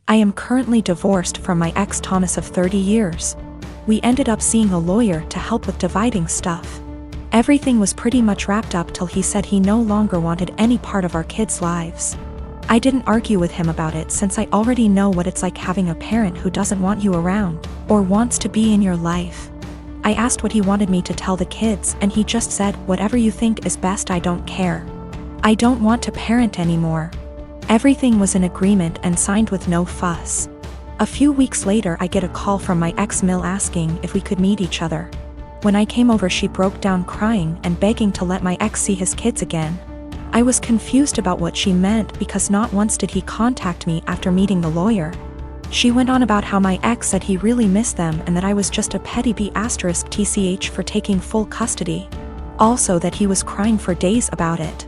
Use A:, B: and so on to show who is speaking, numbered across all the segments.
A: I am currently divorced from my ex Thomas of 30 years. We ended up seeing a lawyer to help with dividing stuff. Everything was pretty much wrapped up till he said he no longer wanted any part of our kids' lives. I didn't argue with him about it since I already know what it's like having a parent who doesn't want you around, or wants to be in your life. I asked what he wanted me to tell the kids and he just said, "Whatever you think is best, I don't care. I don't want to parent anymore." Everything was in agreement and signed with no fuss. A few weeks later I get a call from my ex-mill asking if we could meet each other. When I came over she broke down crying and begging to let my ex see his kids again. I was confused about what she meant because not once did he contact me after meeting the lawyer. She went on about how my ex said he really missed them and that I was just a petty B*TCH for taking full custody. Also that he was crying for days about it.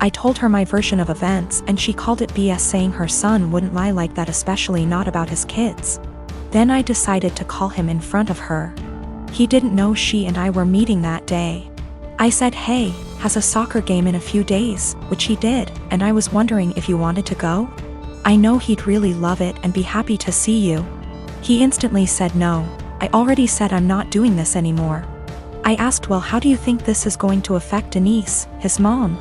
A: I told her my version of events and she called it BS, saying her son wouldn't lie like that, especially not about his kids. Then I decided to call him in front of her. He didn't know she and I were meeting that day. I said, "Hey, has a soccer game in a few days," which he did, and I was wondering if you wanted to go? I know he'd really love it and be happy to see you. He instantly said no. I already said I'm not doing this anymore. I asked, "Well, how do you think this is going to affect Denise, his mom?"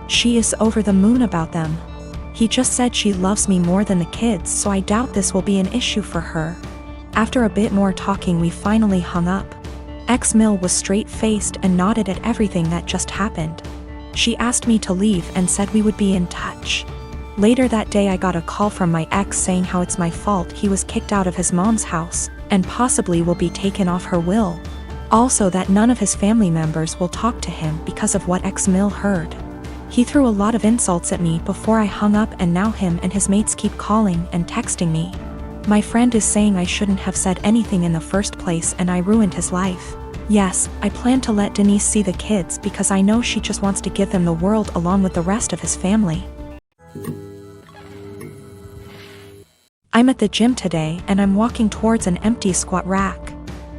A: She is over the moon about them. He just said she loves me more than the kids, so I doubt this will be an issue for her. After a bit more talking we finally hung up. Ex-Mill was straight-faced and nodded at everything that just happened. She asked me to leave and said we would be in touch. Later that day I got a call from my ex saying how it's my fault he was kicked out of his mom's house, and possibly will be taken off her will. Also that none of his family members will talk to him because of what ex-Mill heard. He threw a lot of insults at me before I hung up, and now him and his mates keep calling and texting me. My friend is saying I shouldn't have said anything in the first place and I ruined his life. Yes, I plan to let Denise see the kids because I know she just wants to give them the world along with the rest of his family. I'm at the gym today and I'm walking towards an empty squat rack.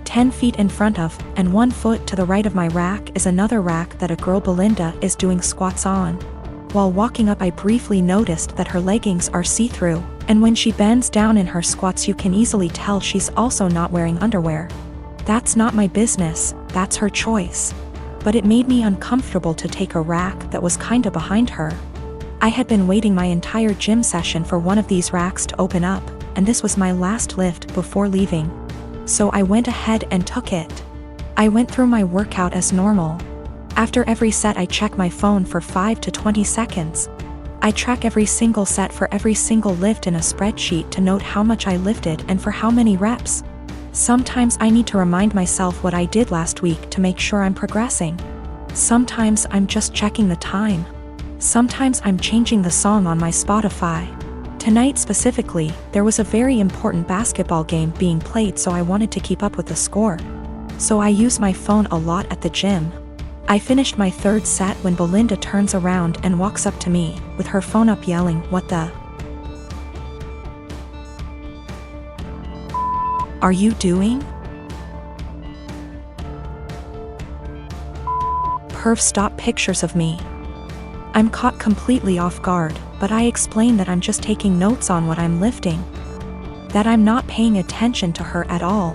A: 10 feet in front of, and 1 foot to the right of my rack is another rack that a girl, Belinda, is doing squats on. While walking up I briefly noticed that her leggings are see-through, and when she bends down in her squats you can easily tell she's also not wearing underwear. That's not my business, that's her choice. But it made me uncomfortable to take a rack that was kinda behind her. I had been waiting my entire gym session for one of these racks to open up, and this was my last lift before leaving. So I went ahead and took it. I went through my workout as normal. After every set I check my phone for 5 to 20 seconds. I track every single set for every single lift in a spreadsheet to note how much I lifted and for how many reps. Sometimes I need to remind myself what I did last week to make sure I'm progressing. Sometimes I'm just checking the time. Sometimes I'm changing the song on my Spotify. Tonight specifically, there was a very important basketball game being played, so I wanted to keep up with the score. So I use my phone a lot at the gym. I finished my 3rd set when Belinda turns around and walks up to me, with her phone up yelling, "What the are you doing?" Perv, stop pictures of me. I'm caught completely off guard, but I explain that I'm just taking notes on what I'm lifting. That I'm not paying attention to her at all.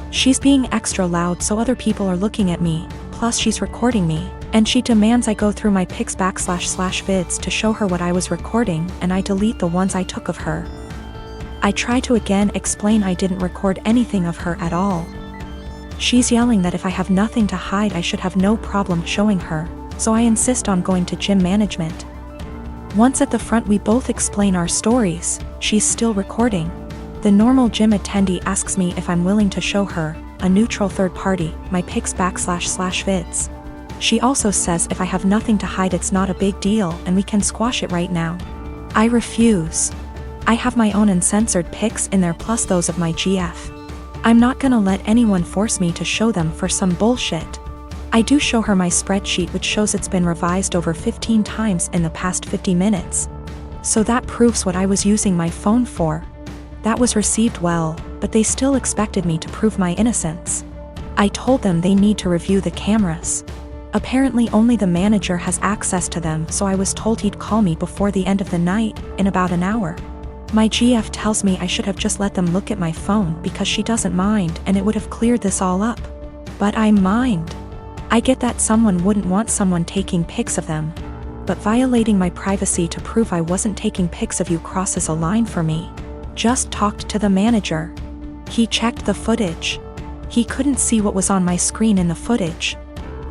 A: She's being extra loud so other people are looking at me, plus she's recording me, and she demands I go through my pics /vids to show her what I was recording, and I delete the ones I took of her. I try to again explain I didn't record anything of her at all. She's yelling that if I have nothing to hide I should have no problem showing her, so I insist on going to gym management. Once at the front we both explain our stories. She's still recording. The normal gym attendee asks me if I'm willing to show her, a neutral third party, my pics /vids. She also says if I have nothing to hide it's not a big deal and we can squash it right now. I refuse. I have my own uncensored pics in there plus those of my GF. I'm not gonna let anyone force me to show them for some bullshit. I do show her my spreadsheet, which shows it's been revised over 15 times in the past 50 minutes. So that proves what I was using my phone for. That was received well, but they still expected me to prove my innocence. I told them they need to review the cameras. Apparently only the manager has access to them, so I was told he'd call me before the end of the night, in about an hour. My GF tells me I should have just let them look at my phone because she doesn't mind and it would have cleared this all up. But I mind. I get that someone wouldn't want someone taking pics of them. But violating my privacy to prove I wasn't taking pics of you crosses a line for me. Just talked to the manager. He checked the footage. He couldn't see what was on my screen in the footage.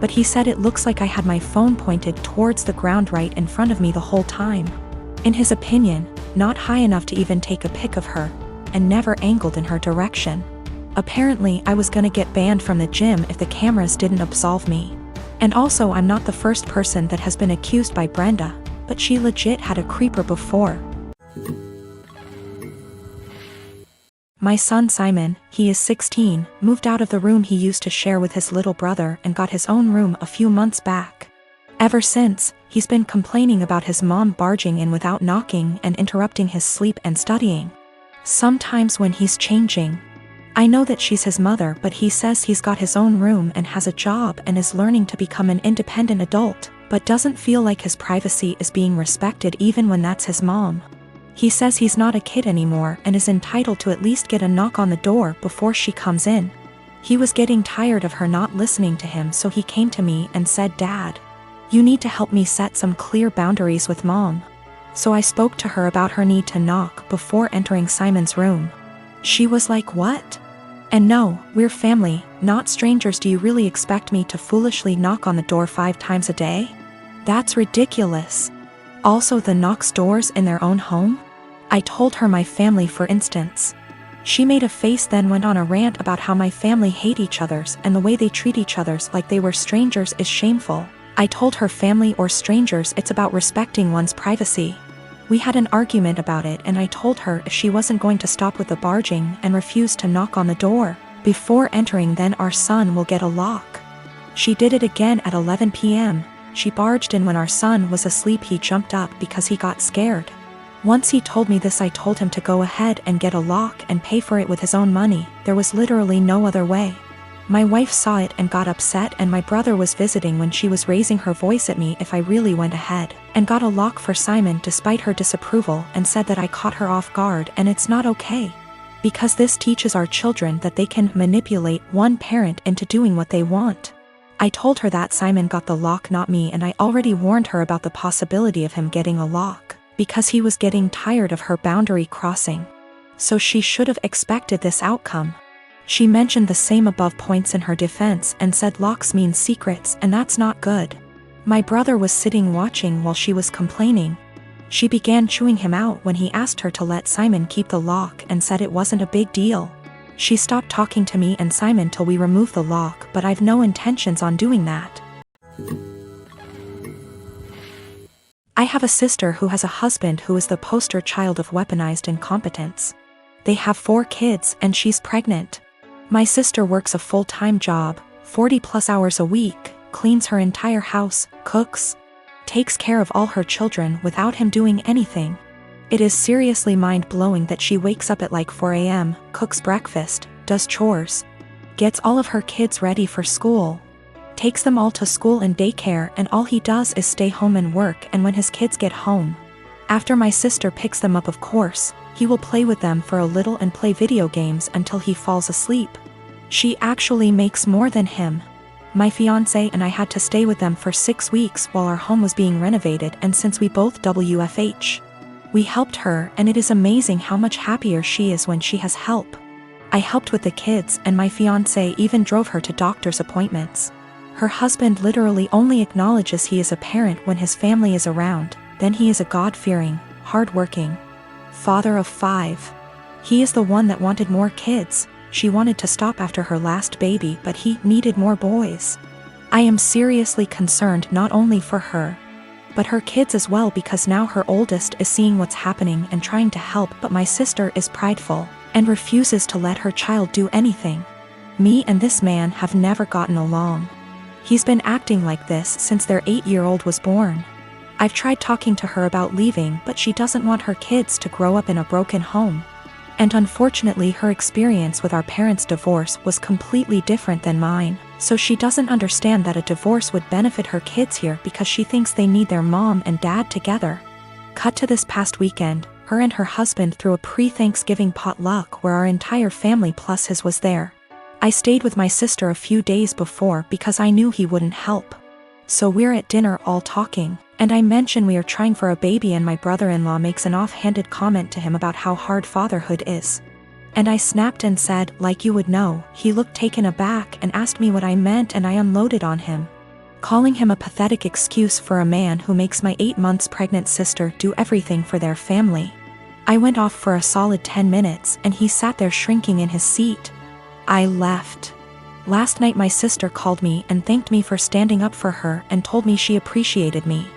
A: But he said it looks like I had my phone pointed towards the ground right in front of me the whole time. In his opinion, not high enough to even take a pic of her, and never angled in her direction. Apparently I was gonna get banned from the gym if the cameras didn't absolve me. And also I'm not the first person that has been accused by Brenda, but she legit had a creeper before. My son Simon, he is 16, moved out of the room he used to share with his little brother and got his own room a few months back. Ever since, he's been complaining about his mom barging in without knocking and interrupting his sleep and studying. Sometimes when he's changing. I know that she's his mother, but he says he's got his own room and has a job and is learning to become an independent adult, but doesn't feel like his privacy is being respected even when that's his mom. He says he's not a kid anymore and is entitled to at least get a knock on the door before she comes in. He was getting tired of her not listening to him, so he came to me and said, "Dad, you need to help me set some clear boundaries with Mom." So I spoke to her about her need to knock before entering Simon's room. She was like, "What? And no, we're family, not strangers. Do you really expect me to foolishly knock on the door 5 times a day? That's ridiculous. Also, the knocks doors in their own home?" I told her my family, for instance. She made a face, then went on a rant about how my family hate each other's and the way they treat each other's like they were strangers is shameful. I told her family or strangers, it's about respecting one's privacy. We had an argument about it and I told her if she wasn't going to stop with the barging and refuse to knock on the door before entering, then our son will get a lock. She did it again at 11 p.m. She barged in when our son was asleep. He jumped up because he got scared. Once he told me this, I told him to go ahead and get a lock and pay for it with his own money. There was literally no other way. My wife saw it and got upset, and my brother was visiting when she was raising her voice at me if I really went ahead and got a lock for Simon despite her disapproval, and said that I caught her off guard and it's not okay. Because this teaches our children that they can manipulate one parent into doing what they want. I told her that Simon got the lock, not me, and I already warned her about the possibility of him getting a lock, because he was getting tired of her boundary crossing. So she should have expected this outcome. She mentioned the same above points in her defense and said locks mean secrets, and that's not good. My brother was sitting watching while she was complaining. She began chewing him out when he asked her to let Simon keep the lock and said it wasn't a big deal. She stopped talking to me and Simon till we removed the lock, but I've no intentions on doing that. I have a sister who has a husband who is the poster child of weaponized incompetence. They have 4 kids and she's pregnant. My sister works a full-time job, 40+ hours a week, cleans her entire house, cooks, takes care of all her children without him doing anything. It is seriously mind-blowing that she wakes up at like 4 a.m., cooks breakfast, does chores, gets all of her kids ready for school, takes them all to school and daycare, and all he does is stay home and work. And when his kids get home, after my sister picks them up, of course, he will play with them for a little and play video games until he falls asleep. She actually makes more than him. My fiancé and I had to stay with them for 6 weeks while our home was being renovated, and since we both WFH, we helped her, and it is amazing how much happier she is when she has help. I helped with the kids, and my fiancé even drove her to doctor's appointments. Her husband literally only acknowledges he is a parent when his family is around, then he is a God-fearing, hard-working father of 5. He is the one that wanted more kids. She wanted to stop after her last baby, but he needed more boys. I am seriously concerned not only for her, but her kids as well, because now her oldest is seeing what's happening and trying to help, but my sister is prideful and refuses to let her child do anything. Me and this man have never gotten along. He's been acting like this since their 8-year-old was born. I've tried talking to her about leaving, but she doesn't want her kids to grow up in a broken home. And unfortunately, her experience with our parents' divorce was completely different than mine, so she doesn't understand that a divorce would benefit her kids here because she thinks they need their mom and dad together. Cut to this past weekend, Her and her husband threw a pre-Thanksgiving potluck where our entire family plus his was there. I stayed with my sister a few days before because I knew he wouldn't help. So we're at dinner all talking, and I mention we are trying for a baby and my brother-in-law makes an offhanded comment to him about how hard fatherhood is. And I snapped and said, like you would know. He looked taken aback and asked me what I meant, and I unloaded on him, calling him a pathetic excuse for a man who makes my 8 months pregnant sister do everything for their family. I went off for a solid 10 minutes and he sat there shrinking in his seat. I left. Last night my sister called me and thanked me for standing up for her and told me she appreciated me.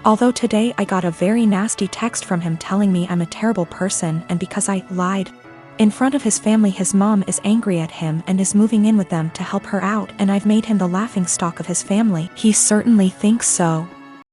A: Although today I got a very nasty text from him telling me I'm a terrible person and because I lied in front of his family, his mom is angry at him and is moving in with them to help her out, and I've made him the laughingstock of his family. He certainly thinks so.